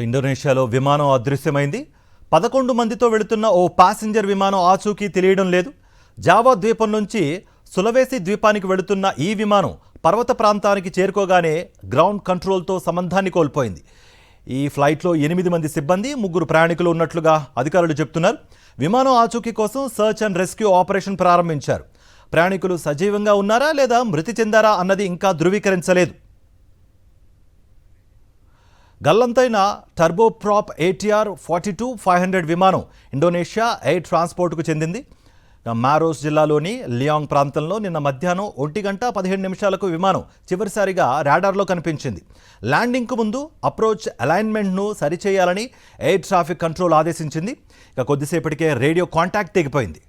ఇండోనేషియాలో విమానం అదృశ్యమైంది. 11 మందితో వెళుతున్న ఓ ప్యాసింజర్ విమానం ఆచూకీ తెలియడం లేదు. జావా ద్వీపం నుంచి సులవేసి ద్వీపానికి వెళుతున్న ఈ విమానం పర్వత ప్రాంతానికి చేరుకోగానే గ్రౌండ్ కంట్రోల్తో సంబంధాన్ని కోల్పోయింది. ఈ ఫ్లైట్లో 8 మంది సిబ్బంది, 3 ప్రయాణికులు ఉన్నట్లుగా అధికారులు చెబుతున్నారు. విమానం ఆచూకీ కోసం సర్చ్ అండ్ రెస్క్యూ ఆపరేషన్ ప్రారంభించారు. ప్రయాణికులు సజీవంగా ఉన్నారా లేదా మృతి చెందారా అన్నది ఇంకా ధృవీకరించలేదు. గల్లంతైన టర్బోప్రాప్ ATR 42-500 విమానం ఇండోనేషియా ఎయిర్ ట్రాన్స్పోర్ట్కు చెందింది. మారోస్ జిల్లాలోని లియాంగ్ ప్రాంతంలో నిన్న మధ్యాహ్నం 1:15 విమానం చివరిసారిగా రాడార్లో కనిపించింది. ల్యాండింగ్కు ముందు అప్రోచ్ అలైన్మెంట్ను సరిచేయాలని ఎయిర్ ట్రాఫిక్ కంట్రోల్ ఆదేశించింది. కొద్దిసేపటికే రేడియో కాంటాక్ట్ తెగిపోయింది.